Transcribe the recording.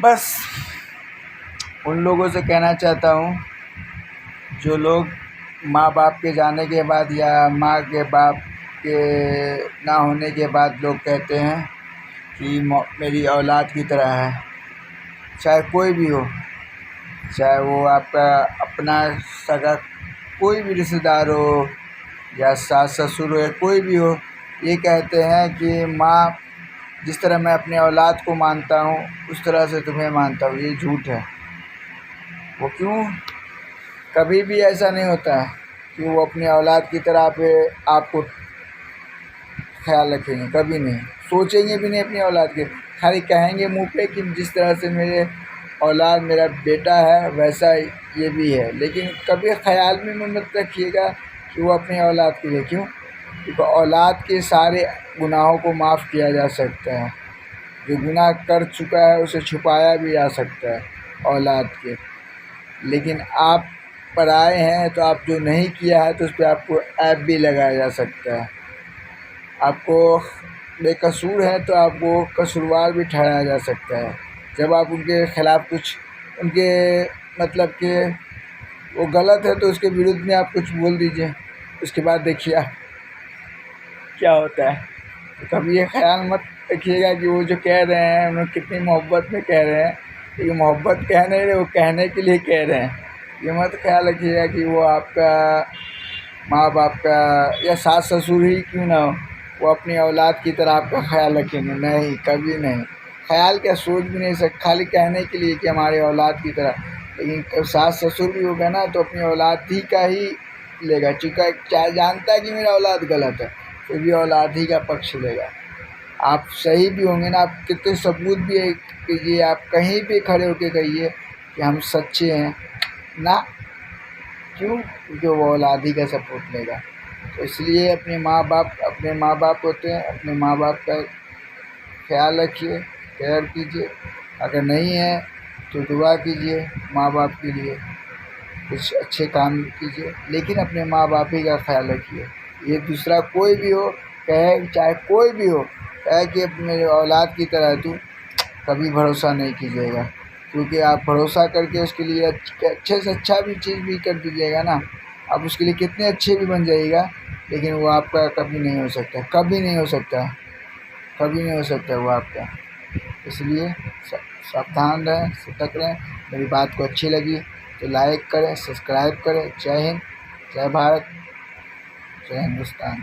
بس ان لوگوں سے کہنا چاہتا ہوں جو لوگ ماں باپ کے جانے کے بعد یا ماں کے باپ کے نہ ہونے کے بعد لوگ کہتے ہیں کہ میری اولاد کی طرح ہے، چاہے کوئی بھی ہو، چاہے وہ آپ کا اپنا سگا کوئی بھی رشتہ دار ہو یا ساس سسر ہو یا کوئی بھی ہو، یہ کہتے ہیں کہ ماں جس طرح میں اپنے اولاد کو مانتا ہوں اس طرح سے تمہیں مانتا ہوں. یہ جھوٹ ہے. وہ کیوں؟ کبھی بھی ایسا نہیں ہوتا ہے کہ وہ اپنی اولاد کی طرح آپ کو خیال رکھیں گے. کبھی نہیں سوچیں گے بھی نہیں اپنی اولاد کے. خالی کہیں گے منہ پہ کہ جس طرح سے میرے اولاد میرا بیٹا ہے ویسا یہ بھی ہے، لیکن کبھی خیال میں مت رکھیے گا کہ وہ اپنی اولاد کے لیے. کیوں؟ کیونکہ اولاد کے سارے گناہوں کو معاف کیا جا سکتا ہے. جو گناہ کر چکا ہے اسے چھپایا بھی جا سکتا ہے اولاد کے. لیکن آپ پرائے ہیں تو آپ جو نہیں کیا ہے تو اس پہ آپ کو عیب بھی لگایا جا سکتا ہے. آپ کو بے قصور ہے تو آپ کو قصوروار بھی ٹھہرایا جا سکتا ہے. جب آپ ان کے خلاف کچھ ان کے مطلب کہ وہ غلط ہے تو اس کے ورودھ میں آپ کچھ بول دیجئے، اس کے بعد دیکھیے آپ کیا ہوتا ہے. تو کبھی یہ خیال مت رکھیے گا کہ وہ جو کہہ رہے ہیں انہوں کتنی محبت میں کہہ رہے ہیں، لیکن محبت کہہ نہیں رہے، وہ کہنے کے لیے کہہ رہے ہیں. یہ مت خیال رکھیے گا کہ وہ آپ کا ماں باپ کا یا ساس سسر ہی کیوں نہ ہو وہ اپنی اولاد کی طرح آپ کا خیال رکھیں گے. نہیں، کبھی نہیں. خیال کیا، سوچ بھی نہیں سکتے. خالی کہنے کے لیے کہ ہمارے اولاد کی طرح. لیکن ساس سسر بھی ہوگا نا تو اپنی اولاد ہی کا ہی لے گا. چونکہ چاہے جانتا ہے کہ میرا اولاد غلط ہے پھر بھی اولاد ہی کا پکش لے گا. آپ صحیح بھی ہوں گے نا، آپ کتنے ثبوت بھی کیجیے، آپ کہیں بھی کھڑے ہو کے کہیے کہ ہم سچے ہیں نا. کیوں؟ کیونکہ وہ اولاد ہی کا سپورٹ لے گا. تو اس لیے اپنے ماں باپ ہوتے ہیں، اپنے ماں باپ کا خیال رکھیے، کیئر کیجیے. اگر نہیں ہے تو دعا کیجیے ماں باپ کے لیے، کچھ اچھے کام کیجیے، لیکن اپنے ماں باپ ہی کا خیال رکھیے. یہ دوسرا کوئی بھی ہو کہے، چاہے کوئی بھی ہو کہے کہ میرے اولاد کی طرح تو کبھی بھروسہ نہیں کیجیے گا. کیونکہ آپ بھروسہ کر کے اس کے لیے اچھے سے اچھا بھی چیز بھی کر دیجیے گا نا، آپ اس کے لیے کتنے اچھے بھی بن جائیے گا، لیکن وہ آپ کا کبھی نہیں ہو سکتا. کبھی نہیں ہو سکتا، کبھی نہیں ہو سکتا وہ آپ کا. اس لیے ساودھان رہیں، سترک رہیں. میری بات کو اچھی لگی تو لائک کریں، سبسکرائب کریں. جے ہند، جے بھارت، جے ہندوستان.